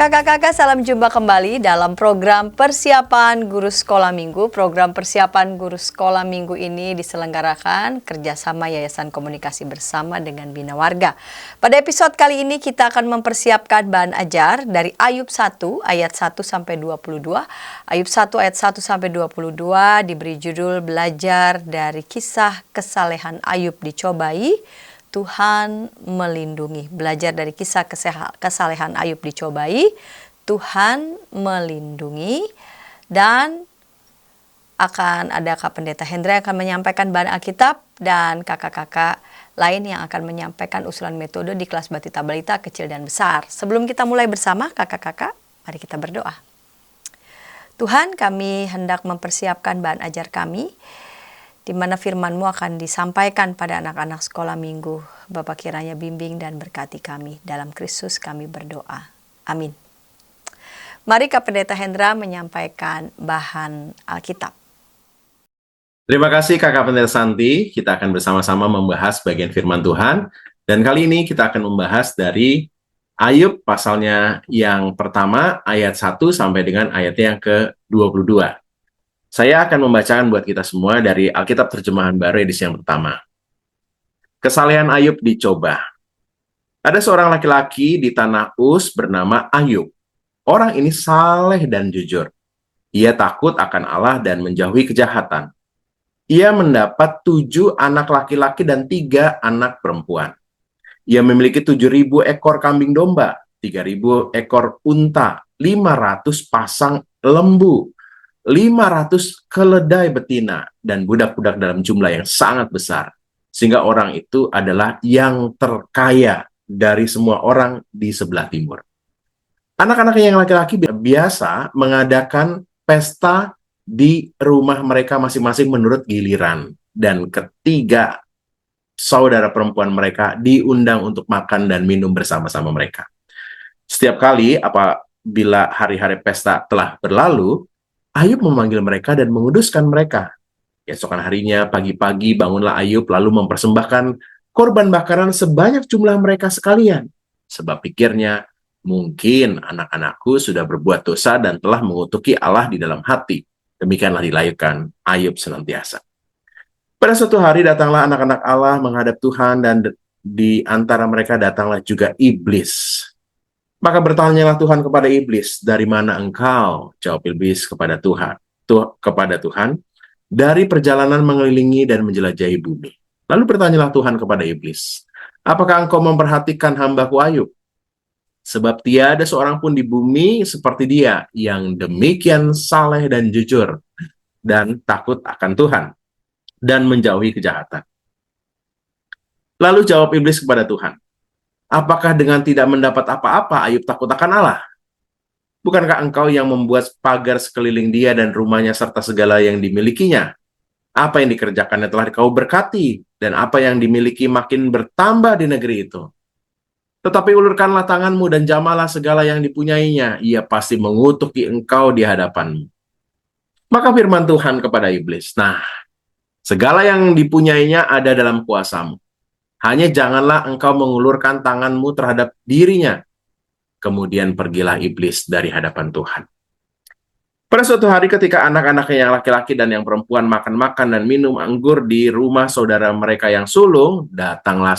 Kakak-kakak, salam jumpa kembali dalam program Persiapan Guru Sekolah Minggu. Program Persiapan Guru Sekolah Minggu ini diselenggarakan kerjasama Yayasan Komunikasi Bersama dengan Bina Warga. Pada episode kali ini kita akan mempersiapkan bahan ajar dari Ayub 1 ayat 1 sampai 22. Ayub 1 ayat 1 sampai 22 diberi judul Belajar dari Kisah Kesalehan Ayub Dicobai, Tuhan melindungi. Belajar dari kisah kesalehan Ayub dicobai, Tuhan melindungi. Dan akan ada Kak Pendeta Hendra yang akan menyampaikan bahan Alkitab, dan kakak-kakak lain yang akan menyampaikan usulan metode di kelas Batita Balita kecil dan besar. Sebelum kita mulai bersama kakak-kakak, mari kita berdoa. Tuhan, kami hendak mempersiapkan bahan ajar kami, di mana firman-Mu akan disampaikan pada anak-anak sekolah minggu. Bapa, kiranya bimbing dan berkati kami. Dalam Kristus kami berdoa. Amin. Mari Kak Pendeta Hendra menyampaikan bahan Alkitab. Terima kasih Kakak Pendeta Santi. Kita akan bersama-sama membahas bagian firman Tuhan. Dan kali ini kita akan membahas dari Ayub pasalnya yang pertama, ayat 1 sampai dengan ayatnya yang ke-22. Saya akan membacakan buat kita semua dari Alkitab Terjemahan Baru edisi yang pertama. Kesalehan Ayub dicoba. Ada seorang laki-laki di tanah Uz bernama Ayub. Orang ini saleh dan jujur. Ia takut akan Allah dan menjauhi kejahatan. Ia mendapat 7 anak laki-laki dan 3 anak perempuan. Ia memiliki 7.000 ekor kambing domba, 3.000 ekor unta, 500 pasang lembu, 500 keledai betina, dan budak-budak dalam jumlah yang sangat besar. Sehingga orang itu adalah yang terkaya dari semua orang di sebelah timur. Anak-anak yang laki-laki biasa mengadakan pesta di rumah mereka masing-masing menurut giliran. Dan ketiga saudara perempuan mereka diundang untuk makan dan minum bersama-sama mereka. Setiap kali apabila hari-hari pesta telah berlalu, Ayub memanggil mereka dan menguduskan mereka. Keesokan harinya, pagi-pagi bangunlah Ayub lalu mempersembahkan korban bakaran sebanyak jumlah mereka sekalian. Sebab pikirnya, mungkin anak-anakku sudah berbuat dosa dan telah mengutuki Allah di dalam hati. Demikianlah dilayukan Ayub senantiasa. Pada suatu hari datanglah anak-anak Allah menghadap Tuhan, dan di antara mereka datanglah juga iblis. Maka bertanyalah Tuhan kepada iblis, dari mana engkau? Jawab iblis kepada Tuhan, dari perjalanan mengelilingi dan menjelajahi bumi. Lalu bertanyalah Tuhan kepada iblis, apakah engkau memperhatikan hambaku Ayub? Sebab tiada seorang pun di bumi seperti dia, yang demikian saleh dan jujur, dan takut akan Tuhan, dan menjauhi kejahatan. Lalu jawab iblis kepada Tuhan, apakah dengan tidak mendapat apa-apa Ayub takut akan Allah? Bukankah engkau yang membuat pagar sekeliling dia dan rumahnya serta segala yang dimilikinya? Apa yang dikerjakannya telah kau berkati, dan apa yang dimiliki makin bertambah di negeri itu. Tetapi ulurkanlah tanganmu dan jamalah segala yang dipunyainya, ia pasti mengutuki engkau di hadapanmu. Maka firman Tuhan kepada iblis, nah, segala yang dipunyainya ada dalam kuasamu. Hanya janganlah engkau mengulurkan tanganmu terhadap dirinya. Kemudian pergilah iblis dari hadapan Tuhan. Pada suatu hari ketika anak-anaknya yang laki-laki dan yang perempuan makan-makan dan minum anggur di rumah saudara mereka yang sulung, datanglah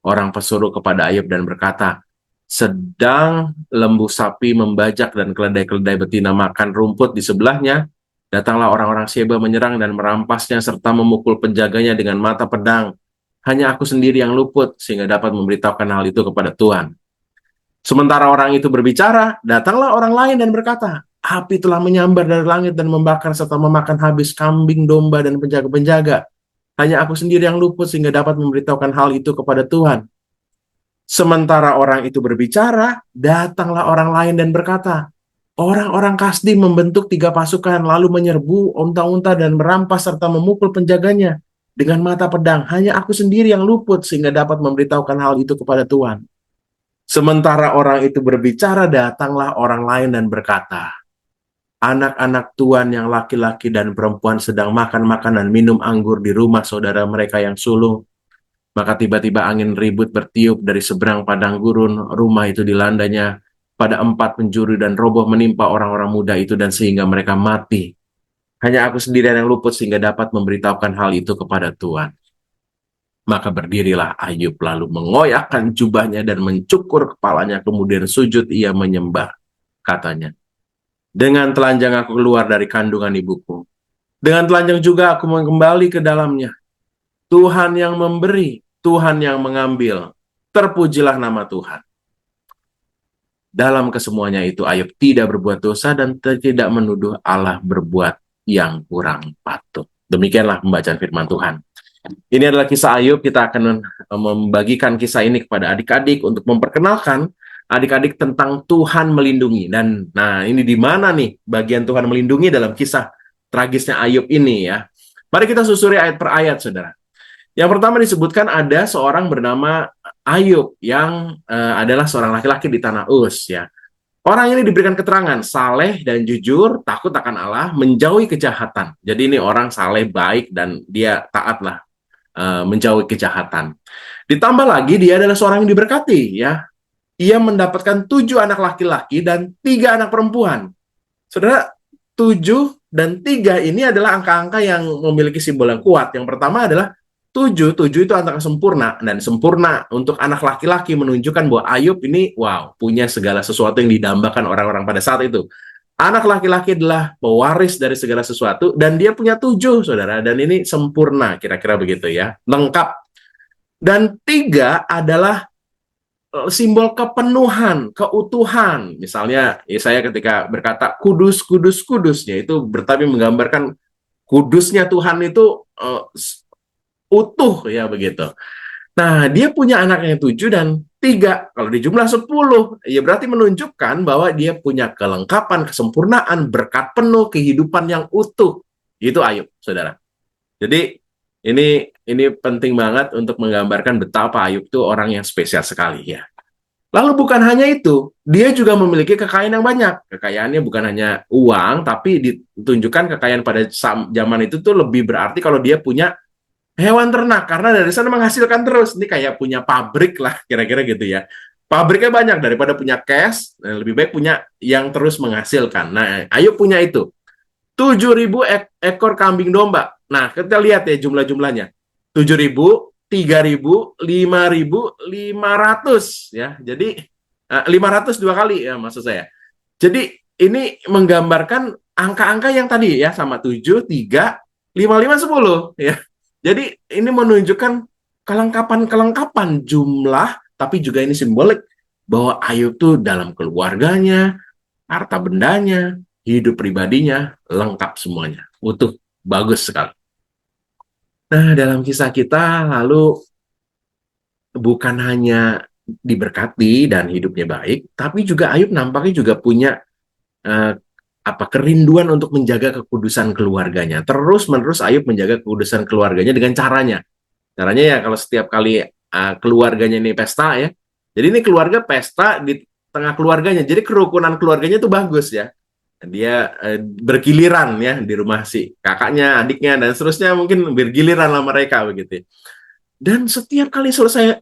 orang pesuruh kepada Ayub dan berkata, sedang lembu sapi membajak dan keledai-keledai betina makan rumput di sebelahnya, datanglah orang-orang Sheba menyerang dan merampasnya serta memukul penjaganya dengan mata pedang. Hanya aku sendiri yang luput, sehingga dapat memberitahukan hal itu kepada Tuhan. Sementara orang itu berbicara, datanglah orang lain dan berkata, api telah menyambar dari langit dan membakar serta memakan habis kambing, domba, dan penjaga-penjaga. Hanya aku sendiri yang luput, sehingga dapat memberitahukan hal itu kepada Tuhan. Sementara orang itu berbicara, datanglah orang lain dan berkata, orang-orang Kasdim membentuk 3 pasukan, lalu menyerbu unta-unta dan merampas serta memukul penjaganya dengan mata pedang. Hanya aku sendiri yang luput, sehingga dapat memberitahukan hal itu kepada Tuhan. Sementara orang itu berbicara, datanglah orang lain dan berkata, anak-anak tuan yang laki-laki dan perempuan sedang makan-makan dan minum anggur di rumah saudara mereka yang sulung. Maka tiba-tiba angin ribut bertiup dari seberang padang gurun, rumah itu dilandanya, pada 4 pencuri dan roboh menimpa orang-orang muda itu dan sehingga mereka mati. Hanya aku sendirian yang luput sehingga dapat memberitahukan hal itu kepada Tuhan. Maka berdirilah Ayub lalu mengoyakkan jubahnya dan mencukur kepalanya, kemudian sujud ia menyembah. Katanya, dengan telanjang aku keluar dari kandungan ibuku. Dengan telanjang juga aku kembali ke dalamnya. Tuhan yang memberi, Tuhan yang mengambil. Terpujilah nama Tuhan. Dalam kesemuanya itu Ayub tidak berbuat dosa dan tidak menuduh Allah berbuat yang kurang patut. Demikianlah pembacaan firman Tuhan. Ini adalah kisah Ayub. Kita akan membagikan kisah ini kepada adik-adik untuk memperkenalkan adik-adik tentang Tuhan melindungi. Dan nah, ini di mana nih bagian Tuhan melindungi dalam kisah tragisnya Ayub ini ya. Mari kita susuri ayat per ayat, saudara. Yang pertama disebutkan ada seorang bernama Ayub yang adalah seorang laki-laki di tanah Uz ya. Orang ini diberikan keterangan saleh dan jujur, takut akan Allah, menjauhi kejahatan. Jadi ini orang saleh, baik, dan dia taatlah menjauhi kejahatan. Ditambah lagi dia adalah seorang yang diberkati ya. Ia mendapatkan 7 anak laki-laki dan 3 anak perempuan. Saudara, 7 dan 3 ini adalah angka-angka yang memiliki simbol yang kuat. Yang pertama adalah 7 itu angka sempurna, dan sempurna untuk anak laki-laki menunjukkan bahwa Ayub ini punya segala sesuatu yang didambakan orang-orang pada saat itu. Anak laki-laki adalah pewaris dari segala sesuatu, dan dia punya 7, saudara, dan ini sempurna, kira-kira begitu ya, lengkap. Dan 3 adalah simbol kepenuhan, keutuhan. Misalnya, saya ketika berkata kudus, kudus, kudus, yaitu berarti menggambarkan kudusnya Tuhan itu utuh ya begitu. Nah, dia punya anaknya 7 dan 3. Kalau dijumlah 10, ya berarti menunjukkan bahwa dia punya kelengkapan, kesempurnaan, berkat penuh, kehidupan yang utuh. Itu Ayub, saudara. Jadi ini penting banget untuk menggambarkan betapa Ayub itu orang yang spesial sekali ya. Lalu bukan hanya itu, dia juga memiliki kekayaan yang banyak. Kekayaannya bukan hanya uang, tapi ditunjukkan kekayaan pada zaman itu tuh lebih berarti kalau dia punya hewan ternak, karena dari sana menghasilkan terus. Ini kayak punya pabrik lah, kira-kira gitu ya. Pabriknya banyak, daripada punya cash, lebih baik punya yang terus menghasilkan. Nah, Ayub punya itu. 7.000 ekor kambing domba. Nah, kita lihat ya jumlah-jumlahnya. 7.000, 3.000, 5.500 ya. Jadi 500 2 kali ya maksud saya. Jadi ini menggambarkan angka-angka yang tadi ya, sama 7, 3, 5, 5, 10 ya. Jadi ini menunjukkan kelengkapan jumlah, tapi juga ini simbolik bahwa Ayub tuh dalam keluarganya, harta bendanya, hidup pribadinya, lengkap semuanya. Utuh, bagus sekali. Nah, dalam kisah kita lalu bukan hanya diberkati dan hidupnya baik, tapi juga Ayub nampaknya juga punya kerinduan untuk menjaga kekudusan keluarganya. Terus-menerus Ayub menjaga kekudusan keluarganya dengan caranya. Caranya ya kalau setiap kali keluarganya ini pesta ya. Jadi ini keluarga pesta di tengah keluarganya. Jadi kerukunan keluarganya itu bagus ya. Dia bergiliran ya di rumah si kakaknya, adiknya, dan seterusnya, mungkin bergiliran lah mereka begitu. Dan setiap kali selesai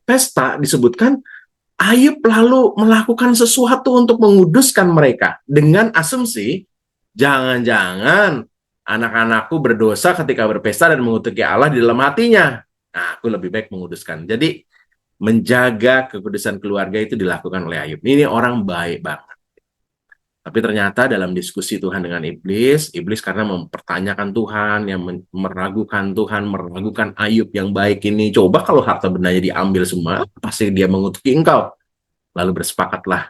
pesta disebutkan Ayub lalu melakukan sesuatu untuk menguduskan mereka dengan asumsi jangan-jangan anak-anakku berdosa ketika berpesta dan mengutuki Allah di dalam hatinya. Nah, aku lebih baik menguduskan. Jadi menjaga kekudusan keluarga itu dilakukan oleh Ayub. Ini orang baik banget. Tapi ternyata dalam diskusi Tuhan dengan iblis karena mempertanyakan Tuhan, yang meragukan Tuhan, meragukan Ayub yang baik ini. Coba kalau harta bendanya diambil semua, pasti dia mengutuki engkau. Lalu bersepakatlah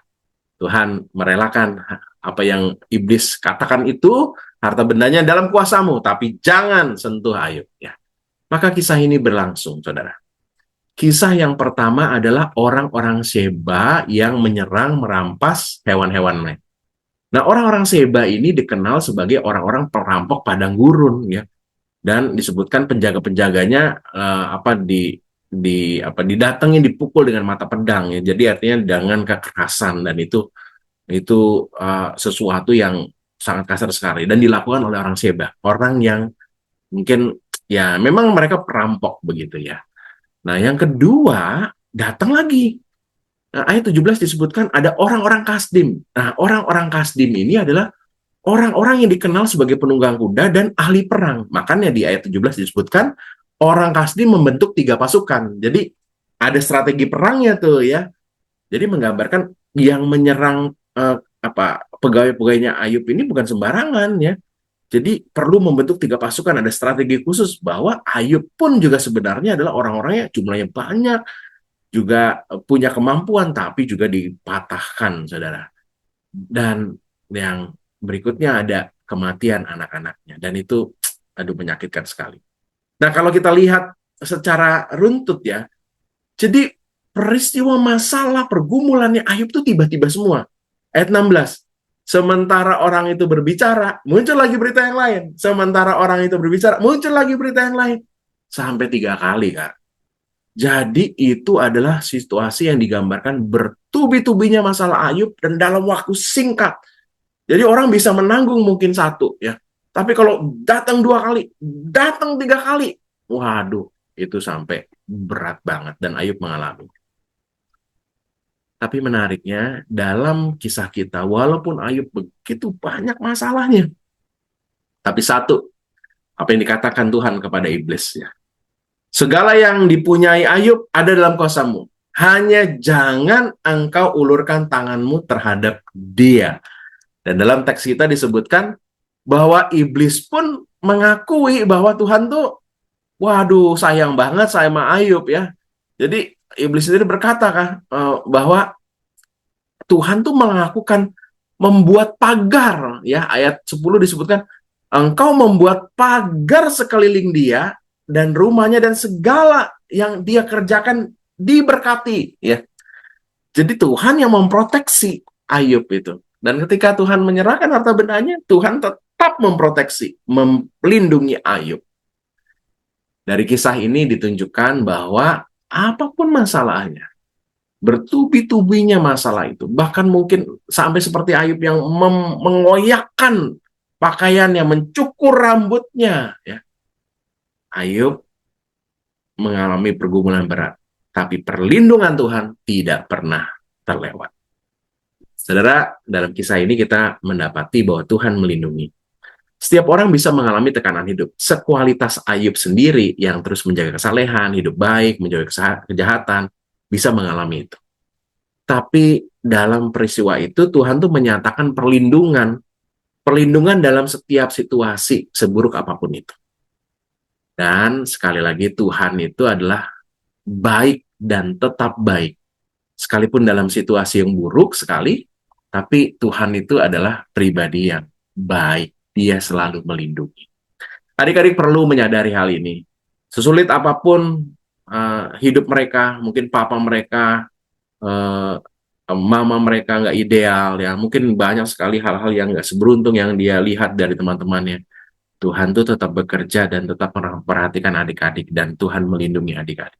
Tuhan merelakan apa yang iblis katakan itu, harta bendanya dalam kuasamu, tapi jangan sentuh Ayub. Ya. Maka kisah ini berlangsung, saudara. Kisah yang pertama adalah orang-orang Sheba yang menyerang, merampas hewan-hewan lain. Nah, orang-orang Sheba ini dikenal sebagai orang-orang perampok padang gurun ya. Dan disebutkan penjaga-penjaganya didatengin, dipukul dengan mata pedang ya. Jadi artinya dengan kekerasan, dan itu sesuatu yang sangat kasar sekali dan dilakukan oleh orang Sheba, orang yang mungkin ya memang mereka perampok begitu ya. Nah, yang kedua datang lagi ayat 17 disebutkan ada orang-orang Kasdim. Nah, orang-orang Kasdim ini adalah orang-orang yang dikenal sebagai penunggang kuda dan ahli perang. Makanya di ayat 17 disebutkan orang Kasdim membentuk 3 pasukan. Jadi ada strategi perangnya tuh ya. Jadi menggambarkan yang menyerang pegawai-pegawainya Ayub ini bukan sembarangan ya. Jadi perlu membentuk 3 pasukan, ada strategi khusus bahwa Ayub pun juga sebenarnya adalah orang-orangnya jumlahnya banyak, juga punya kemampuan, tapi juga dipatahkan, saudara. Dan yang berikutnya ada kematian anak-anaknya, dan itu aduh menyakitkan sekali. Nah kalau kita lihat secara runtut ya, jadi peristiwa masalah pergumulannya Ayub itu tiba-tiba semua. Ayat 16. Sementara orang itu berbicara, muncul lagi berita yang lain. Sementara orang itu berbicara, muncul lagi berita yang lain. Sampai 3 kali, Kak. Jadi itu adalah situasi yang digambarkan bertubi-tubinya masalah Ayub dan dalam waktu singkat. Jadi orang bisa menanggung mungkin satu ya. Tapi kalau datang 2 kali, datang 3 kali, waduh, itu sampai berat banget dan Ayub mengalami. Tapi menariknya, dalam kisah kita, walaupun Ayub begitu banyak masalahnya, tapi satu, apa yang dikatakan Tuhan kepada iblis ya. Segala yang dipunyai Ayub ada dalam kuasamu. Hanya jangan engkau ulurkan tanganmu terhadap dia. Dan dalam teks kita disebutkan bahwa iblis pun mengakui bahwa Tuhan tuh, waduh sayang banget sama Ayub ya. Jadi iblis sendiri berkata bahwa Tuhan tuh melakukan membuat pagar ya, ayat 10 disebutkan engkau membuat pagar sekeliling dia dan rumahnya dan segala yang dia kerjakan diberkati ya. Jadi Tuhan yang memproteksi Ayub itu. Dan ketika Tuhan menyerahkan harta bendanya, Tuhan tetap memproteksi, melindungi Ayub. Dari kisah ini ditunjukkan bahwa apapun masalahnya, bertubi-tubinya masalah itu, bahkan mungkin sampai seperti Ayub yang mengoyakkan pakaiannya, mencukur rambutnya ya. Ayub mengalami pergumulan berat, tapi perlindungan Tuhan tidak pernah terlewat. Saudara, dalam kisah ini kita mendapati bahwa Tuhan melindungi. Setiap orang bisa mengalami tekanan hidup. Sekualitas Ayub sendiri yang terus menjaga kesalehan, hidup baik, menjauhi kejahatan, bisa mengalami itu. Tapi dalam peristiwa itu Tuhan tuh menyatakan perlindungan dalam setiap situasi seburuk apapun itu. Dan sekali lagi Tuhan itu adalah baik dan tetap baik. Sekalipun dalam situasi yang buruk sekali, tapi Tuhan itu adalah pribadi yang baik. Dia selalu melindungi. Adik-adik perlu menyadari hal ini. Sesulit apapun hidup mereka, mungkin papa mereka, mama mereka nggak ideal, ya mungkin banyak sekali hal-hal yang nggak seberuntung yang dia lihat dari teman-temannya. Tuhan tuh tetap bekerja dan tetap memperhatikan adik-adik, dan Tuhan melindungi adik-adik.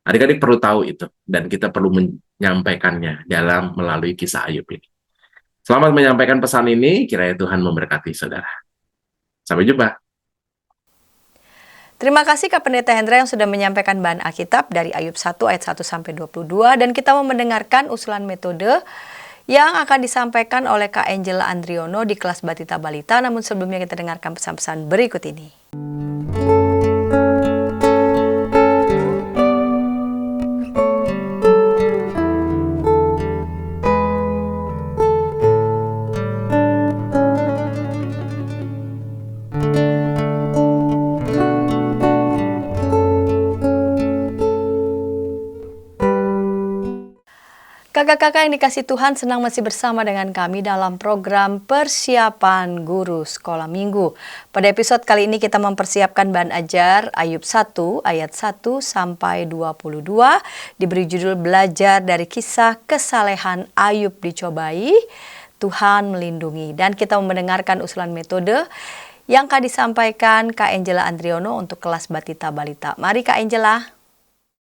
Adik-adik perlu tahu itu, dan kita perlu menyampaikannya melalui kisah Ayub ini. Selamat menyampaikan pesan ini, kiranya Tuhan memberkati saudara. Sampai jumpa. Terima kasih Kak Pendeta Hendra yang sudah menyampaikan bahan Alkitab dari Ayub 1 ayat 1 sampai 22, dan kita mau mendengarkan usulan metode yang akan disampaikan oleh Kak Angela Andriono di kelas Batita Balita. Namun sebelumnya kita dengarkan pesan-pesan berikut ini. Kakak-kakak yang dikasih Tuhan, senang masih bersama dengan kami dalam program Persiapan Guru Sekolah Minggu. Pada episode kali ini kita mempersiapkan bahan ajar Ayub 1 ayat 1 sampai 22, diberi judul Belajar dari Kisah Kesalehan Ayub Dicobai, Tuhan Melindungi. Dan kita mendengarkan usulan metode yang akan disampaikan Kak Angela Andriono untuk kelas Batita Balita. Mari Kak Angela.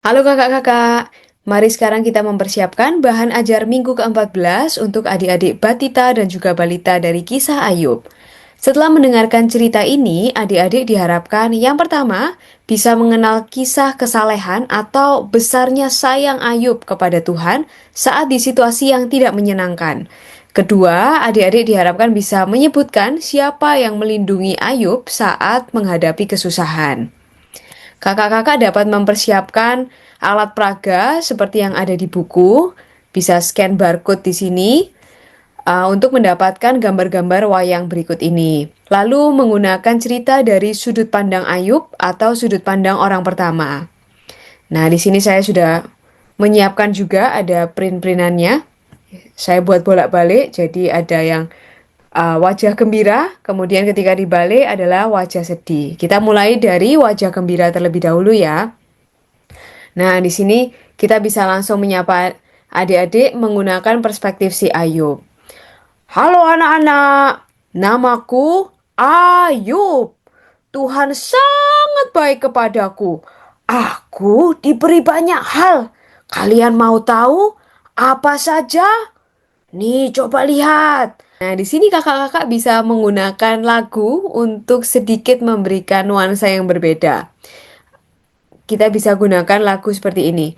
Halo kakak-kakak. Mari sekarang kita mempersiapkan bahan ajar minggu ke-14 untuk adik-adik Batita dan juga Balita dari kisah Ayub. Setelah mendengarkan cerita ini, adik-adik diharapkan yang pertama bisa mengenal kisah kesalehan atau besarnya sayang Ayub kepada Tuhan saat di situasi yang tidak menyenangkan. Kedua, adik-adik diharapkan bisa menyebutkan siapa yang melindungi Ayub saat menghadapi kesusahan. Kakak-kakak dapat mempersiapkan alat peraga seperti yang ada di buku, bisa scan barcode di sini untuk mendapatkan gambar-gambar wayang berikut ini. Lalu menggunakan cerita dari sudut pandang Ayub atau sudut pandang orang pertama. Nah, di sini saya sudah menyiapkan juga ada print-printannya. Saya buat bolak-balik, jadi ada yang wajah gembira, kemudian ketika dibalik adalah wajah sedih. Kita mulai dari wajah gembira terlebih dahulu ya. Nah, di sini kita bisa langsung menyapa adik-adik menggunakan perspektif si Ayub. Halo anak-anak, namaku Ayub. Tuhan sangat baik kepadaku. Aku diberi banyak hal. Kalian mau tahu apa saja? Nih, coba lihat. Nah, di sini kakak-kakak bisa menggunakan lagu untuk sedikit memberikan nuansa yang berbeda. Kita bisa gunakan lagu seperti ini.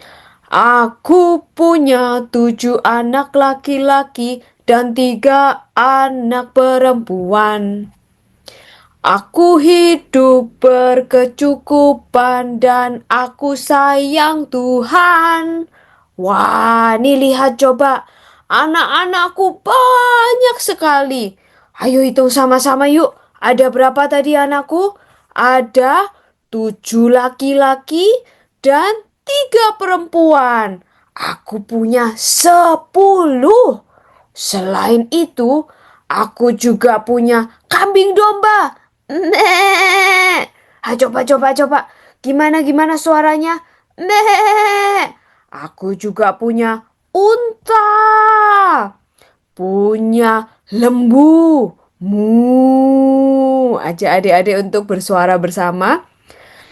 Aku punya 7 anak laki-laki dan 3 anak perempuan. Aku hidup berkecukupan dan aku sayang Tuhan. Wah, nih lihat coba. Anak-anakku banyak sekali. Ayo hitung sama-sama yuk. Ada berapa tadi anakku? Ada 7 laki-laki dan 3 perempuan. Aku punya 10. Selain itu, aku juga punya kambing domba. Meh. Coba. Gimana suaranya? Meh. Aku juga punya unta. Punya lembu. Mu. Ajak adik-adik untuk bersuara bersama.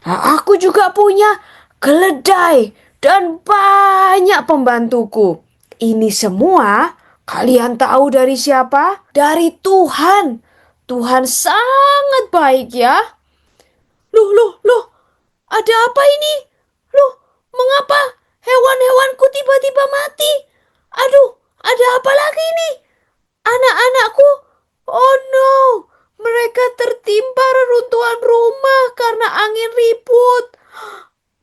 Aku juga punya keledai dan banyak pembantuku. Ini semua kalian tahu dari siapa? Dari Tuhan. Tuhan sangat baik ya. Loh. Ada apa ini? Loh, mengapa hewan-hewanku tiba-tiba mati? Aduh, ada apa lagi ini? Anak-anakku, oh no, mereka tertimpa reruntuhan rumah karena angin ribut.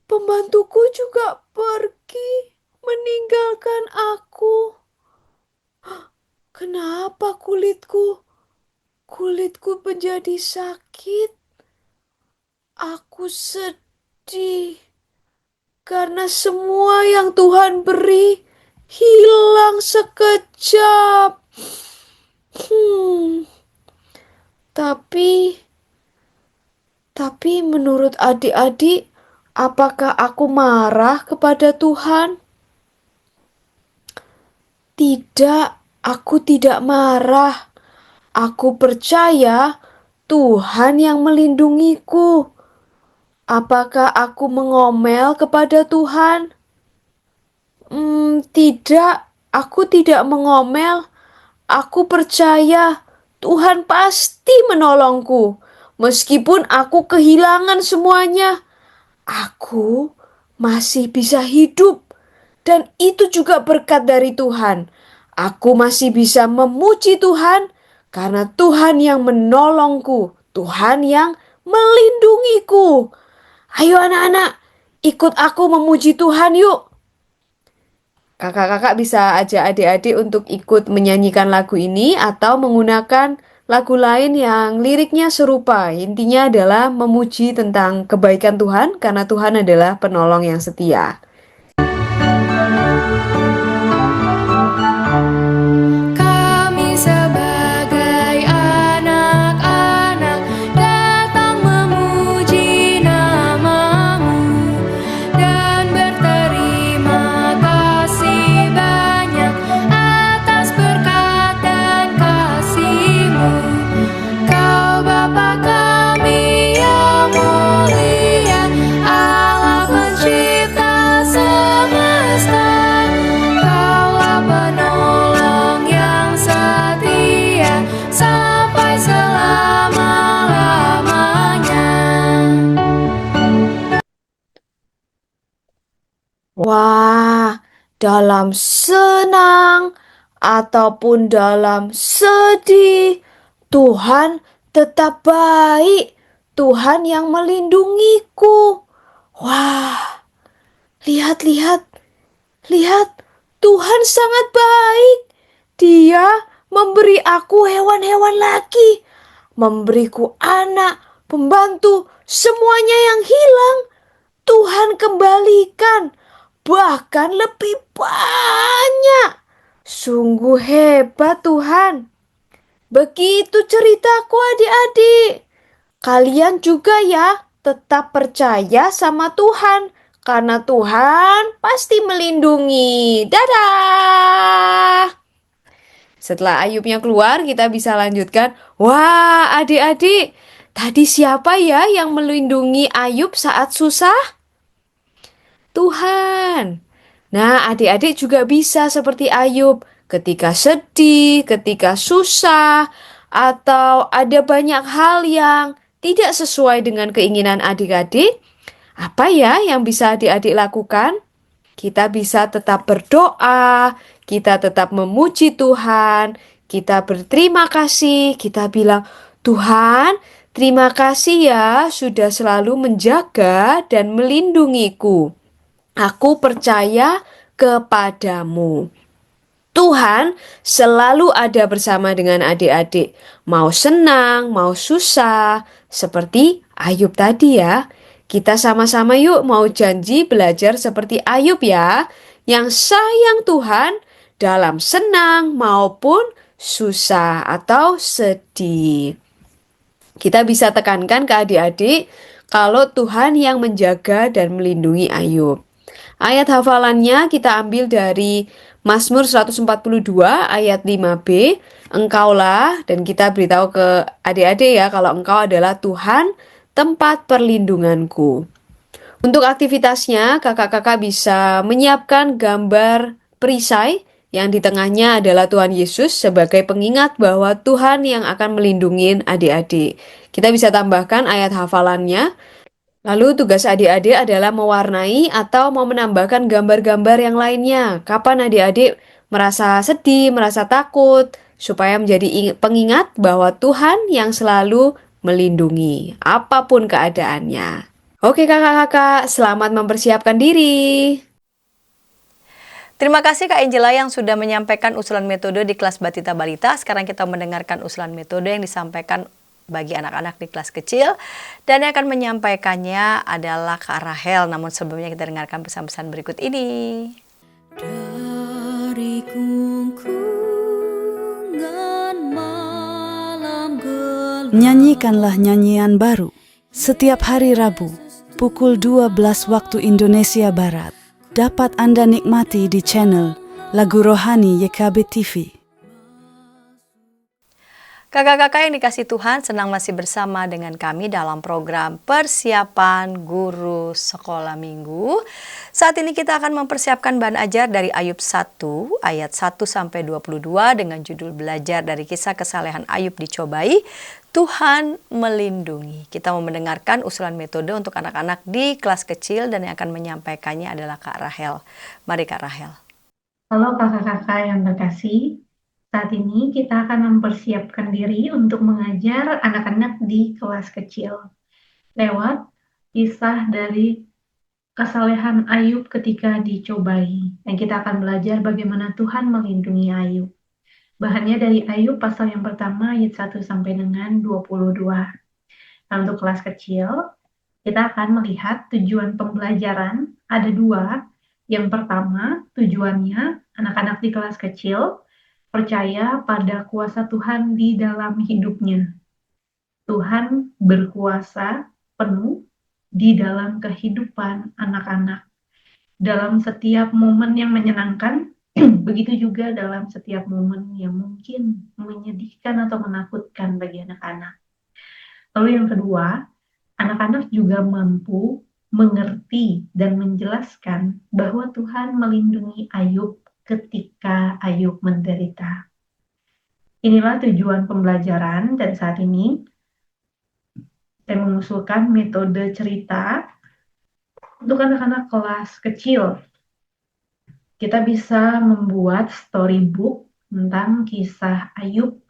Pembantuku juga pergi, meninggalkan aku. Kenapa kulitku menjadi sakit? Aku sedih karena semua yang Tuhan beri hilang sekejap. Tapi menurut adik-adik, apakah aku marah kepada Tuhan? Tidak, aku tidak marah. Aku percaya Tuhan yang melindungiku. Apakah aku mengomel kepada Tuhan? Tidak, aku tidak mengomel. Aku percaya Tuhan pasti menolongku. Meskipun aku kehilangan semuanya, aku masih bisa hidup. Dan itu juga berkat dari Tuhan. Aku masih bisa memuji Tuhan karena Tuhan yang menolongku. Tuhan yang melindungiku. Ayo anak-anak, ikut aku memuji Tuhan yuk. Kakak-kakak bisa ajak adik-adik untuk ikut menyanyikan lagu ini atau menggunakan lagu lain yang liriknya serupa. Intinya adalah memuji tentang kebaikan Tuhan karena Tuhan adalah penolong yang setia. Kami sebagai anak-anak datang memuji nama-Mu dan berterima kasih banyak atas berkat dan kasih-Mu. Kau Bapa kami yang mulia, Allah pencipta semesta. Kaulah penolong yang setia sampai selama. Wah, dalam senang ataupun dalam sedih, Tuhan tetap baik. Tuhan yang melindungiku. Wah, lihat, lihat. Tuhan sangat baik. Dia memberi aku hewan-hewan lagi, memberiku anak, pembantu, semuanya yang hilang. Tuhan kembalikan, bahkan lebih banyak. Sungguh hebat Tuhan. Begitu ceritaku adik-adik. Kalian juga ya tetap percaya sama Tuhan. Karena Tuhan pasti melindungi. Dadah! Setelah Ayubnya keluar, kita bisa lanjutkan. Wah, adik-adik, tadi siapa ya yang melindungi Ayub saat susah? Tuhan. Nah, adik-adik juga bisa seperti Ayub ketika sedih, ketika susah, atau ada banyak hal yang tidak sesuai dengan keinginan adik-adik. Apa ya yang bisa adik-adik lakukan? Kita bisa tetap berdoa, kita tetap memuji Tuhan, kita berterima kasih, kita bilang, Tuhan, terima kasih ya sudah selalu menjaga dan melindungiku. Aku percaya kepadamu. Tuhan selalu ada bersama dengan adik-adik, mau senang, mau susah, seperti Ayub tadi ya. Kita sama-sama yuk mau janji belajar seperti Ayub ya, yang sayang Tuhan dalam senang maupun susah atau sedih. Kita bisa tekankan ke adik-adik kalau Tuhan yang menjaga dan melindungi Ayub. Ayat hafalannya kita ambil dari Mazmur 142 ayat 5b. Engkaulah, dan kita beritahu ke adik-adik ya kalau engkau adalah Tuhan tempat perlindunganku. Untuk aktivitasnya, kakak-kakak bisa menyiapkan gambar perisai yang di tengahnya adalah Tuhan Yesus sebagai pengingat bahwa Tuhan yang akan melindungi adik-adik. Kita bisa tambahkan ayat hafalannya. Lalu tugas adik-adik adalah mewarnai atau mau menambahkan gambar-gambar yang lainnya. Kapan adik-adik merasa sedih, merasa takut, supaya menjadi pengingat bahwa Tuhan yang selalu melindungi, apapun keadaannya. Oke kakak-kakak, selamat mempersiapkan diri. Terima kasih Kak Angela yang sudah menyampaikan usulan metode di kelas Batita Balita. Sekarang kita mendengarkan usulan metode yang disampaikan bagi anak-anak di kelas kecil. Dan yang akan menyampaikannya adalah Kak Rahel. Namun sebelumnya kita dengarkan pesan-pesan berikut ini. Dari kungkungan malam gelap. Nyanyikanlah nyanyian baru setiap hari Rabu pukul 12 waktu Indonesia Barat. Dapat Anda nikmati di channel Lagu Rohani YKB TV. Kakak-kakak yang dikasih Tuhan, senang masih bersama dengan kami dalam program Persiapan Guru Sekolah Minggu. Saat ini kita akan mempersiapkan bahan ajar dari Ayub 1 ayat 1-22 dengan judul Belajar dari Kisah Kesalehan Ayub Dicobai, Tuhan Melindungi. Kita mau mendengarkan usulan metode untuk anak-anak di kelas kecil dan yang akan menyampaikannya adalah Kak Rahel. Mari Kak Rahel. Halo kakak-kakak yang terkasih, saat ini kita akan mempersiapkan diri untuk mengajar anak-anak di kelas kecil lewat kisah dari kesalehan Ayub ketika dicobai. Dan kita akan belajar bagaimana Tuhan melindungi Ayub. Bahannya dari Ayub pasal yang pertama ayat 1 sampai dengan 22. Nah, untuk kelas kecil, kita akan melihat tujuan pembelajaran ada dua. Yang pertama, tujuannya anak-anak di kelas kecil percaya pada kuasa Tuhan di dalam hidupnya. Tuhan berkuasa penuh di dalam kehidupan anak-anak. Dalam setiap momen yang menyenangkan, begitu juga dalam setiap momen yang mungkin menyedihkan atau menakutkan bagi anak-anak. Lalu yang kedua, anak-anak juga mampu mengerti dan menjelaskan bahwa Tuhan melindungi Ayub ketika Ayub menderita. Inilah tujuan pembelajaran, dan saat ini saya mengusulkan metode cerita untuk anak-anak kelas kecil. kita bisa membuat storybook tentang kisah Ayub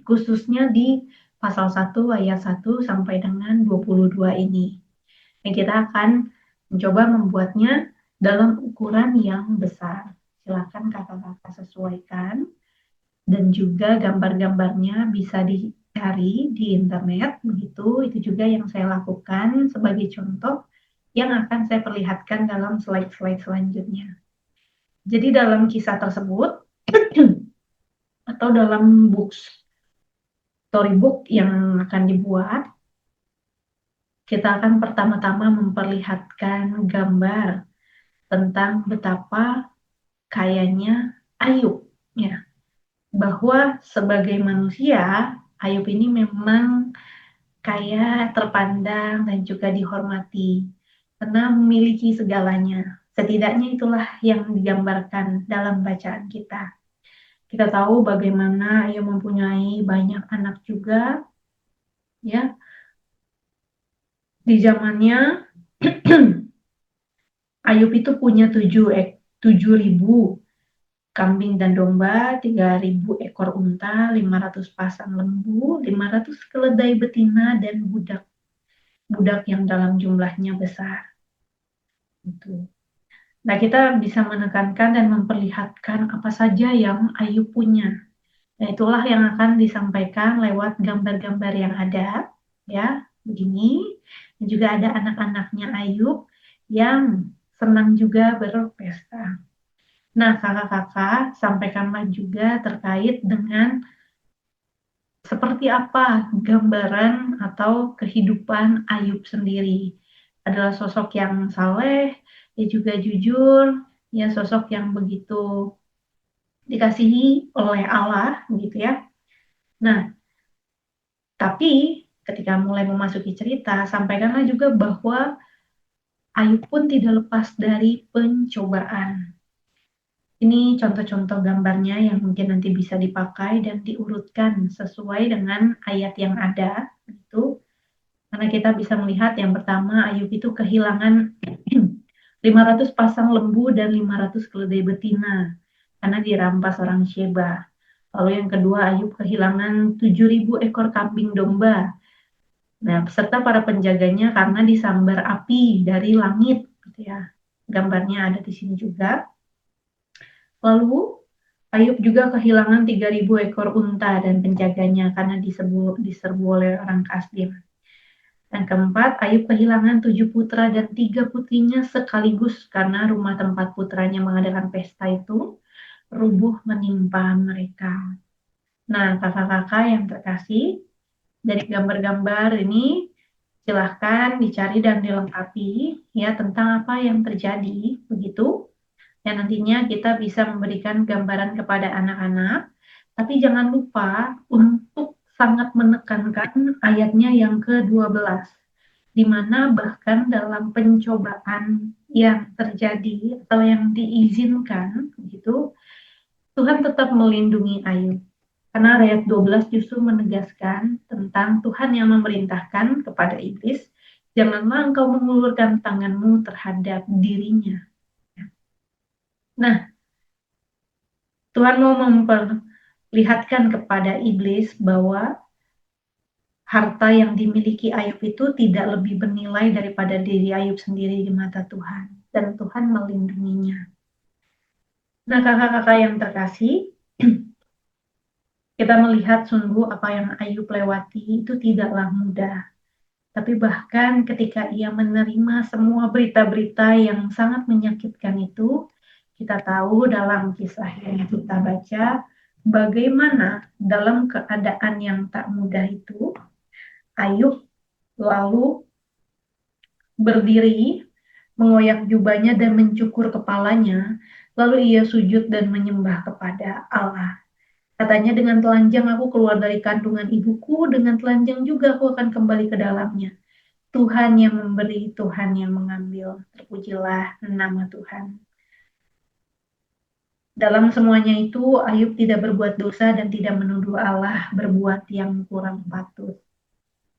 khususnya di pasal 1 ayat 1 sampai dengan 22 ini. Dan kita akan mencoba membuatnya dalam ukuran yang besar. Silakan kakak-kakak sesuaikan. Dan juga gambar-gambarnya bisa dicari di internet, begitu. Itu juga yang saya lakukan sebagai contoh yang akan saya perlihatkan dalam slide-slide selanjutnya. Jadi dalam kisah tersebut, atau dalam storybook yang akan dibuat, kita akan pertama-tama memperlihatkan gambar tentang betapa kayanya Ayub, ya. Bahwa sebagai manusia, Ayub ini memang kaya, terpandang, dan juga dihormati karena memiliki segalanya. Setidaknya itulah yang digambarkan dalam bacaan kita. Kita tahu bagaimana Ayub mempunyai banyak anak juga, ya. Di zamannya Ayub itu punya 7.000 kambing dan domba, 3.000 ekor unta, 500 pasang lembu, 500 keledai betina, dan budak yang dalam jumlahnya besar. Itu. Nah, kita bisa menekankan dan memperlihatkan apa saja yang Ayub punya. Nah, itulah yang akan disampaikan lewat gambar-gambar yang ada, ya, begini. Dan juga ada anak-anaknya Ayub yang senang juga berpesta. Nah, kakak-kakak, sampaikanlah juga terkait dengan seperti apa gambaran atau kehidupan Ayub sendiri. Adalah sosok yang saleh, dia juga jujur, ya sosok yang begitu dikasihi oleh Allah, gitu ya. Nah, tapi ketika mulai memasuki cerita, sampaikanlah juga bahwa Ayub pun tidak lepas dari pencobaan. Ini contoh-contoh gambarnya yang mungkin nanti bisa dipakai dan diurutkan sesuai dengan ayat yang ada. Itu karena kita bisa melihat yang pertama Ayub itu kehilangan 500 pasang lembu dan 500 keledai betina karena dirampas orang Sheba. Lalu yang kedua Ayub kehilangan 7.000 ekor kambing domba. Nah, beserta para penjaganya karena disambar api dari langit, gitu ya. Gambarnya ada di sini juga. Lalu Ayub juga kehilangan 3.000 ekor unta dan penjaganya karena diserbu oleh orang Kasdim. Dan keempat, Ayub kehilangan 7 putra dan 3 putrinya sekaligus karena rumah tempat putranya mengadakan pesta itu rubuh menimpa mereka. Nah, kakak-kakak yang terkasih, dari gambar-gambar ini silahkan dicari dan dilengkapi ya tentang apa yang terjadi, begitu. Dan nantinya kita bisa memberikan gambaran kepada anak-anak, tapi jangan lupa untuk sangat menekankan ayatnya yang ke-12, di mana bahkan dalam pencobaan yang terjadi atau yang diizinkan, gitu, Tuhan tetap melindungi Ayub. Karena ayat 12 justru menegaskan tentang Tuhan yang memerintahkan kepada iblis, janganlah engkau mengulurkan tanganmu terhadap dirinya. Nah, Tuhan mau memperlihatkan kepada iblis bahwa harta yang dimiliki Ayub itu tidak lebih bernilai daripada diri Ayub sendiri di mata Tuhan. Dan Tuhan melindunginya. Nah, kakak-kakak yang terkasih, kita melihat sungguh apa yang Ayub lewati itu tidaklah mudah. Tapi bahkan ketika ia menerima semua berita-berita yang sangat menyakitkan itu, kita tahu dalam kisah yang kita baca, bagaimana dalam keadaan yang tak mudah itu, Ayub lalu berdiri, mengoyak jubahnya dan mencukur kepalanya, lalu ia sujud dan menyembah kepada Allah. Katanya, dengan telanjang aku keluar dari kandungan ibuku, dengan telanjang juga aku akan kembali ke dalamnya. Tuhan yang memberi, Tuhan yang mengambil. Terpujilah nama Tuhan. Dalam semuanya itu, Ayub tidak berbuat dosa dan tidak menuduh Allah berbuat yang kurang patut.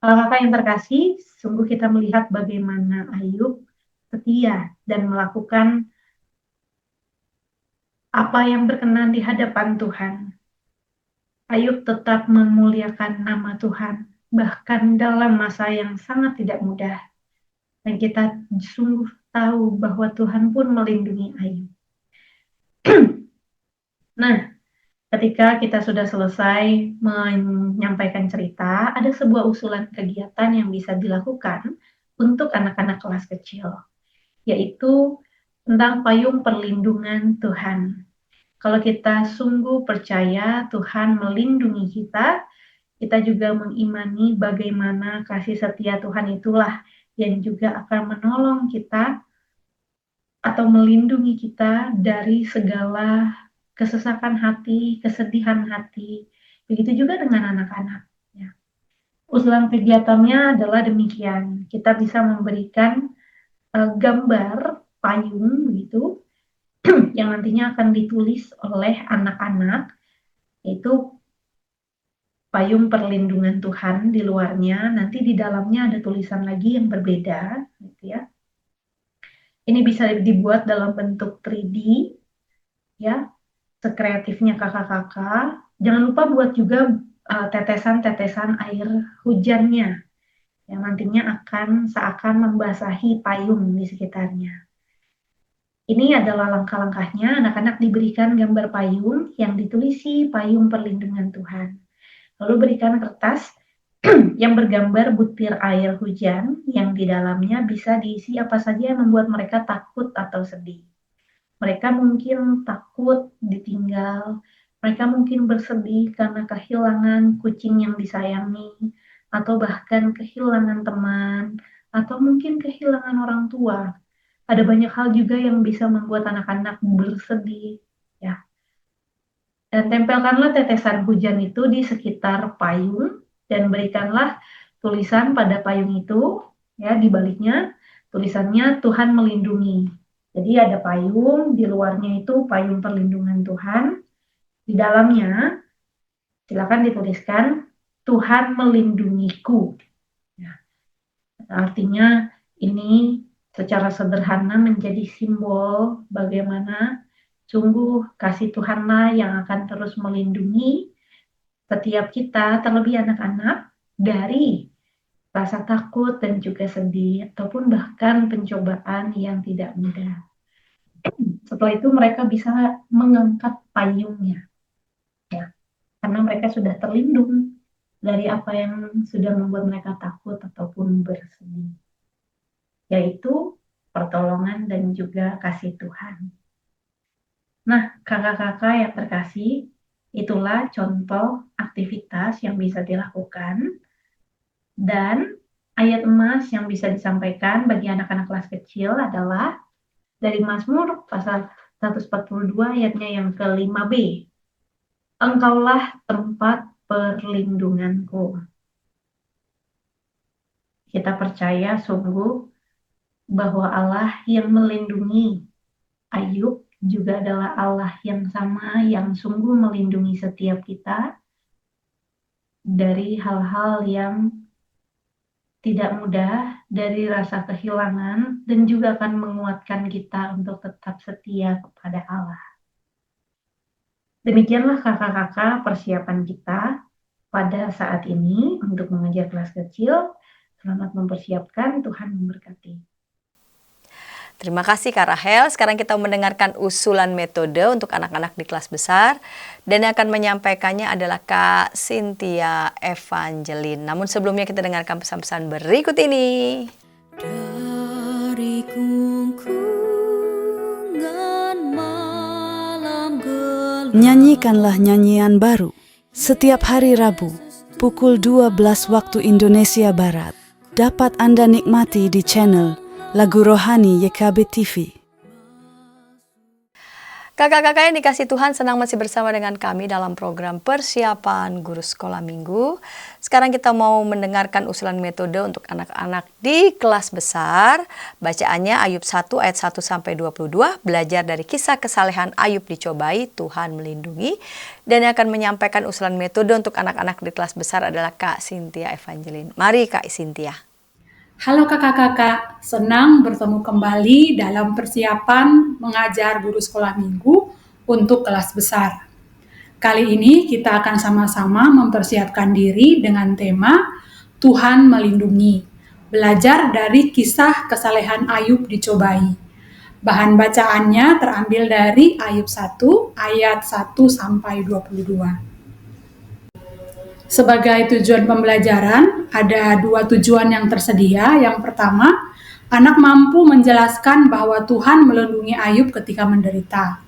Kakak yang terkasih, sungguh kita melihat bagaimana Ayub setia dan melakukan apa yang berkenan di hadapan Tuhan. Ayub tetap memuliakan nama Tuhan, bahkan dalam masa yang sangat tidak mudah. Dan kita sungguh tahu bahwa Tuhan pun melindungi Ayub. Nah, ketika kita sudah selesai menyampaikan cerita, ada sebuah usulan kegiatan yang bisa dilakukan untuk anak-anak kelas kecil, yaitu tentang payung perlindungan Tuhan. Kalau kita sungguh percaya Tuhan melindungi kita, kita juga mengimani bagaimana kasih setia Tuhan itulah yang juga akan menolong kita atau melindungi kita dari segala kesesakan hati, kesedihan hati. Begitu juga dengan anak-anak. Ya. Usulan kegiatannya adalah demikian. Kita bisa memberikan gambar payung begitu yang nantinya akan ditulis oleh anak-anak, yaitu payung perlindungan Tuhan di luarnya. Nanti di dalamnya ada tulisan lagi yang berbeda, gitu ya. Ini bisa dibuat dalam bentuk 3D, ya, sekreatifnya kakak-kakak. Jangan lupa buat juga tetesan-tetesan air hujannya yang nantinya akan seakan membasahi payung di sekitarnya. Ini adalah langkah-langkahnya. Anak-anak diberikan gambar payung yang ditulisi payung perlindungan Tuhan. Lalu berikan kertas yang bergambar butir air hujan yang di dalamnya bisa diisi apa saja yang membuat mereka takut atau sedih. Mereka mungkin takut ditinggal, mereka mungkin bersedih karena kehilangan kucing yang disayangi, atau bahkan kehilangan teman, atau mungkin kehilangan orang tua. Ada banyak hal juga yang bisa membuat anak-anak bersedih, ya. Dan tempelkanlah tetesan hujan itu di sekitar payung dan berikanlah tulisan pada payung itu, ya, di baliknya tulisannya Tuhan melindungi. Jadi ada payung, di luarnya itu payung perlindungan Tuhan, di dalamnya silakan dituliskan Tuhan melindungiku. Ya, artinya ini secara sederhana menjadi simbol bagaimana sungguh kasih Tuhanlah yang akan terus melindungi setiap kita, terlebih anak-anak, dari rasa takut dan juga sedih, ataupun bahkan pencobaan yang tidak mudah. Setelah itu mereka bisa mengangkat payungnya, ya, karena mereka sudah terlindung dari apa yang sudah membuat mereka takut ataupun bersedih, yaitu pertolongan dan juga kasih Tuhan. Nah, kakak-kakak yang terkasih, itulah contoh aktivitas yang bisa dilakukan dan ayat emas yang bisa disampaikan bagi anak-anak kelas kecil adalah dari Mazmur pasal 142 ayatnya yang ke-5b. Engkaulah tempat perlindunganku. Kita percaya sungguh bahwa Allah yang melindungi Ayub juga adalah Allah yang sama yang sungguh melindungi setiap kita dari hal-hal yang tidak mudah, dari rasa kehilangan, dan juga akan menguatkan kita untuk tetap setia kepada Allah. Demikianlah kakak-kakak persiapan kita pada saat ini untuk mengajar kelas kecil. Selamat mempersiapkan, Tuhan memberkati. Terima kasih Kak Rahel. Sekarang kita mendengarkan usulan metode untuk anak-anak di kelas besar. Dan yang akan menyampaikannya adalah Kak Cynthia Evangeline. Namun sebelumnya kita dengarkan pesan-pesan berikut ini. Dari kungkungan malam gelap. Nyanyikanlah nyanyian baru setiap hari Rabu pukul 12 waktu Indonesia Barat. Dapat Anda nikmati di channel Lagu Rohani YKB TV. Kakak-kakak yang dikasih Tuhan, senang masih bersama dengan kami dalam program persiapan guru sekolah minggu. Sekarang kita mau mendengarkan usulan metode untuk anak-anak di kelas besar. Bacaannya Ayub 1 ayat 1-22, belajar dari kisah kesalehan Ayub dicobai, Tuhan melindungi. Dan yang akan menyampaikan usulan metode untuk anak-anak di kelas besar adalah Kak Cynthia Evangeline. Mari Kak Cynthia. Halo kakak-kakak, senang bertemu kembali dalam persiapan mengajar guru sekolah minggu untuk kelas besar. Kali ini kita akan sama-sama mempersiapkan diri dengan tema Tuhan melindungi. Belajar dari kisah kesalehan Ayub dicobai. Bahan bacaannya terambil dari Ayub 1 ayat 1 sampai 22. Sebagai tujuan pembelajaran, ada 2 tujuan yang tersedia. Yang pertama, anak mampu menjelaskan bahwa Tuhan melindungi Ayub ketika menderita.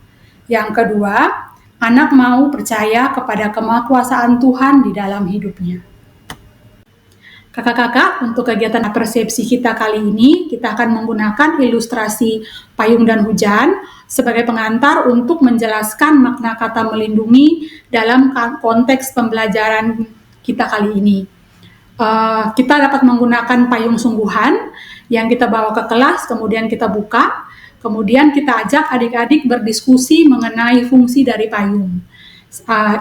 Yang kedua, anak mau percaya kepada kemahakuasaan Tuhan di dalam hidupnya. Kakak-kakak, untuk kegiatan persepsi kita kali ini, kita akan menggunakan ilustrasi payung dan hujan sebagai pengantar untuk menjelaskan makna kata melindungi dalam konteks pembelajaran kita kali ini. Kita dapat menggunakan payung sungguhan yang kita bawa ke kelas, kemudian kita buka, kemudian kita ajak adik-adik berdiskusi mengenai fungsi dari payung.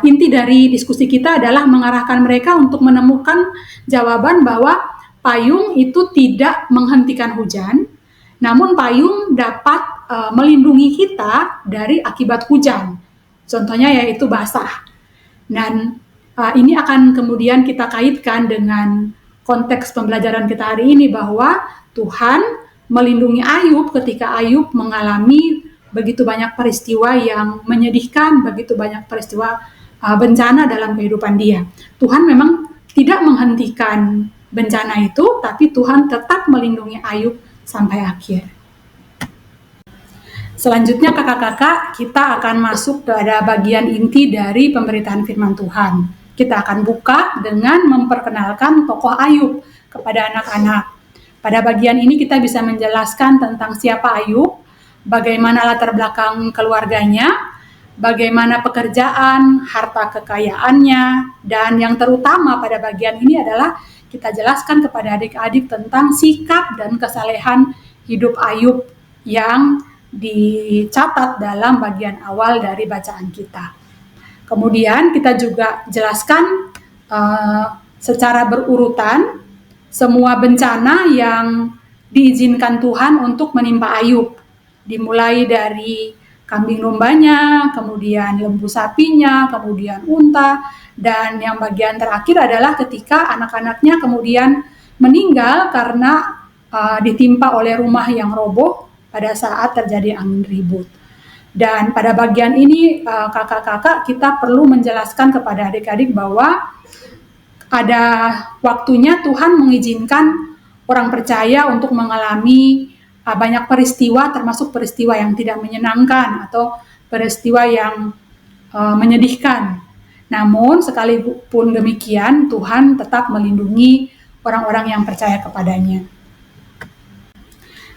Inti dari diskusi kita adalah mengarahkan mereka untuk menemukan jawaban bahwa payung itu tidak menghentikan hujan, namun payung dapat melindungi kita dari akibat hujan. Contohnya yaitu basah. Dan ini akan kemudian kita kaitkan dengan konteks pembelajaran kita hari ini bahwa Tuhan melindungi Ayub ketika Ayub mengalami begitu banyak peristiwa yang menyedihkan, begitu banyak peristiwa bencana dalam kehidupan dia. Tuhan memang tidak menghentikan bencana itu, tapi Tuhan tetap melindungi Ayub sampai akhir. Selanjutnya kakak-kakak, kita akan masuk pada bagian inti dari pemberitaan firman Tuhan. Kita akan buka dengan memperkenalkan tokoh Ayub kepada anak-anak. Pada bagian ini kita bisa menjelaskan tentang siapa Ayub, bagaimana latar belakang keluarganya, bagaimana pekerjaan, harta kekayaannya, dan yang terutama pada bagian ini adalah kita jelaskan kepada adik-adik tentang sikap dan kesalehan hidup Ayub yang dicatat dalam bagian awal dari bacaan kita. Kemudian kita juga jelaskan secara berurutan semua bencana yang diizinkan Tuhan untuk menimpa Ayub. Dimulai dari kambing dombanya, kemudian lembu sapinya, kemudian unta, dan yang bagian terakhir adalah ketika anak-anaknya kemudian meninggal karena ditimpa oleh rumah yang roboh pada saat terjadi angin ribut. Dan pada bagian ini kakak-kakak kita perlu menjelaskan kepada adik-adik bahwa ada waktunya Tuhan mengizinkan orang percaya untuk mengalami banyak peristiwa, termasuk peristiwa yang tidak menyenangkan atau peristiwa yang menyedihkan. Namun sekalipun demikian, Tuhan tetap melindungi orang-orang yang percaya kepadanya.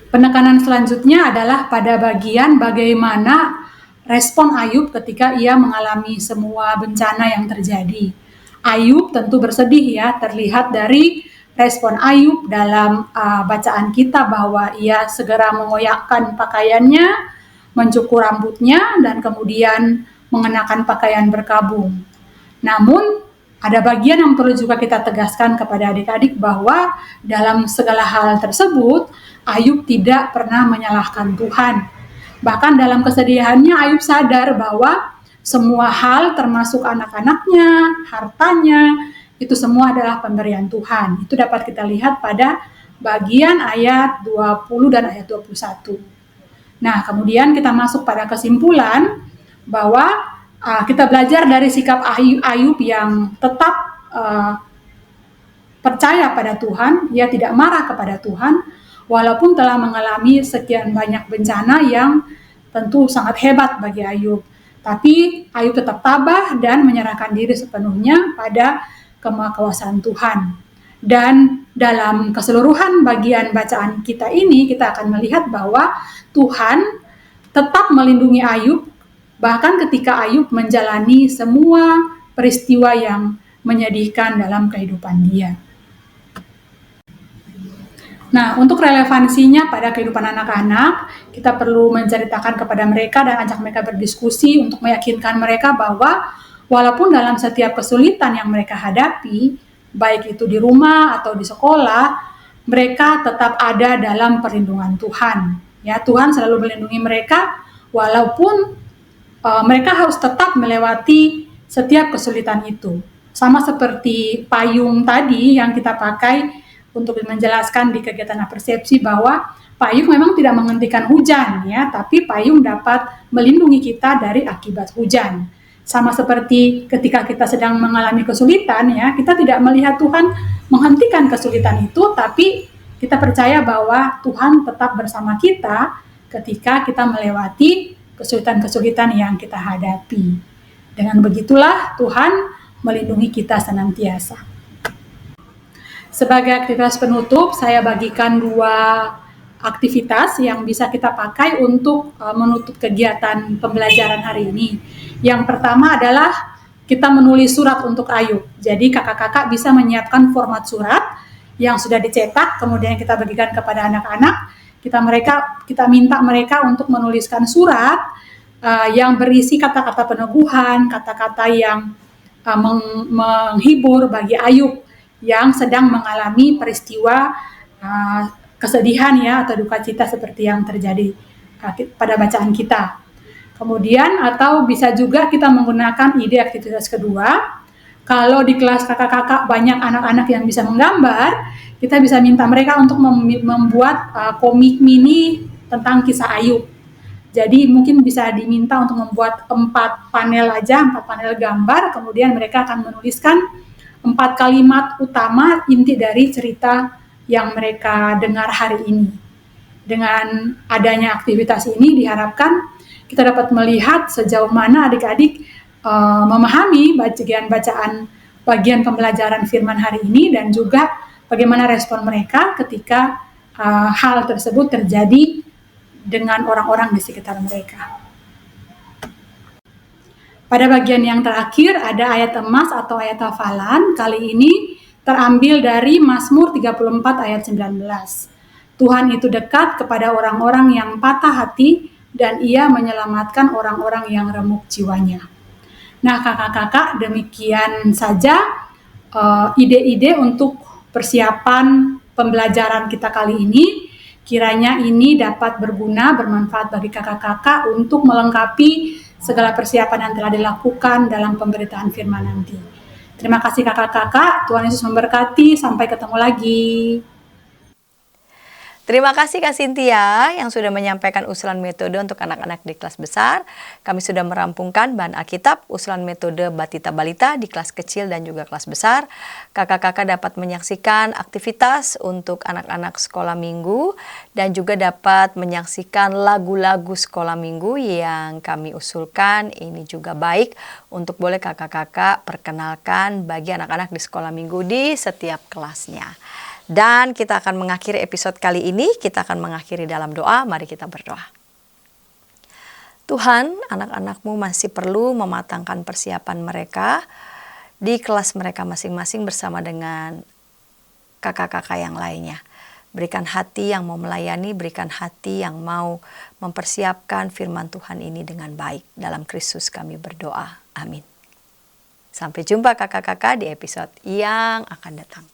Penekanan selanjutnya adalah pada bagian bagaimana respon Ayub ketika ia mengalami semua bencana yang terjadi. Ayub tentu bersedih ya, terlihat dari respon Ayub dalam bacaan kita bahwa ia segera mengoyakkan pakaiannya, mencukur rambutnya, dan kemudian mengenakan pakaian berkabung. Namun, ada bagian yang perlu juga kita tegaskan kepada adik-adik bahwa dalam segala hal tersebut, Ayub tidak pernah menyalahkan Tuhan. Bahkan dalam kesedihannya, Ayub sadar bahwa semua hal termasuk anak-anaknya, hartanya, itu semua adalah pemberian Tuhan. Itu dapat kita lihat pada bagian ayat 20 dan ayat 21. Nah, kemudian kita masuk pada kesimpulan bahwa kita belajar dari sikap Ayub yang tetap percaya pada Tuhan, ia tidak marah kepada Tuhan, walaupun telah mengalami sekian banyak bencana yang tentu sangat hebat bagi Ayub. Tapi Ayub tetap tabah dan menyerahkan diri sepenuhnya pada kemahakuasaan Tuhan. Dan dalam keseluruhan bagian bacaan kita ini, kita akan melihat bahwa Tuhan tetap melindungi Ayub, bahkan ketika Ayub menjalani semua peristiwa yang menyedihkan dalam kehidupan dia. Nah, untuk relevansinya pada kehidupan anak-anak, kita perlu menceritakan kepada mereka dan ajak mereka berdiskusi untuk meyakinkan mereka bahwa walaupun dalam setiap kesulitan yang mereka hadapi, baik itu di rumah atau di sekolah, mereka tetap ada dalam perlindungan Tuhan. Ya, Tuhan selalu melindungi mereka walaupun mereka harus tetap melewati setiap kesulitan itu. Sama seperti payung tadi yang kita pakai untuk menjelaskan di kegiatan apersepsi bahwa payung memang tidak menghentikan hujan ya, tapi payung dapat melindungi kita dari akibat hujan. Sama seperti ketika kita sedang mengalami kesulitan ya, kita tidak melihat Tuhan menghentikan kesulitan itu, tapi kita percaya bahwa Tuhan tetap bersama kita ketika kita melewati kesulitan-kesulitan yang kita hadapi. Dengan begitulah Tuhan melindungi kita senantiasa. Sebagai aktivitas penutup, saya bagikan 2 aktivitas yang bisa kita pakai untuk menutup kegiatan pembelajaran hari ini. Yang pertama adalah kita menulis surat untuk Ayub. Jadi kakak-kakak bisa menyiapkan format surat yang sudah dicetak, kemudian kita bagikan kepada anak-anak. Kita minta mereka untuk menuliskan surat yang berisi kata-kata peneguhan, kata-kata yang menghibur bagi Ayub yang sedang mengalami peristiwa kesedihan ya atau duka cita seperti yang terjadi pada bacaan kita. Kemudian atau bisa juga kita menggunakan ide aktivitas kedua. Kalau di kelas kakak-kakak banyak anak-anak yang bisa menggambar, kita bisa minta mereka untuk membuat komik mini tentang kisah Ayub. Jadi mungkin bisa diminta untuk membuat 4 panel gambar, kemudian mereka akan menuliskan 4 kalimat utama inti dari cerita yang mereka dengar hari ini. Dengan adanya aktivitas ini diharapkan kita dapat melihat sejauh mana adik-adik memahami bagian pembelajaran firman hari ini dan juga bagaimana respon mereka ketika hal tersebut terjadi dengan orang-orang di sekitar mereka. Pada bagian yang terakhir ada ayat emas atau ayat hafalan. Kali ini terambil dari Mazmur 34 ayat 19. Tuhan itu dekat kepada orang-orang yang patah hati dan ia menyelamatkan orang-orang yang remuk jiwanya. Nah kakak-kakak, demikian saja ide-ide untuk persiapan pembelajaran kita kali ini. Kiranya ini dapat berguna, bermanfaat bagi kakak-kakak untuk melengkapi segala persiapan yang telah dilakukan dalam pemberitaan firman nanti. Terima kasih kakak-kakak, Tuhan Yesus memberkati, sampai ketemu lagi. Terima kasih Kak Cynthia yang sudah menyampaikan usulan metode untuk anak-anak di kelas besar. Kami sudah merampungkan bahan Alkitab, usulan metode Batita Balita di kelas kecil dan juga kelas besar. Kakak-kakak dapat menyaksikan aktivitas untuk anak-anak sekolah minggu dan juga dapat menyaksikan lagu-lagu sekolah minggu yang kami usulkan. Ini juga baik untuk boleh kakak-kakak perkenalkan bagi anak-anak di sekolah minggu di setiap kelasnya. Dan kita akan mengakhiri episode kali ini, kita akan mengakhiri dalam doa, mari kita berdoa. Tuhan, anak-anak-Mu masih perlu mematangkan persiapan mereka di kelas mereka masing-masing bersama dengan kakak-kakak yang lainnya. Berikan hati yang mau melayani, berikan hati yang mau mempersiapkan firman Tuhan ini dengan baik. Dalam Kristus kami berdoa, amin. Sampai jumpa kakak-kakak di episode yang akan datang.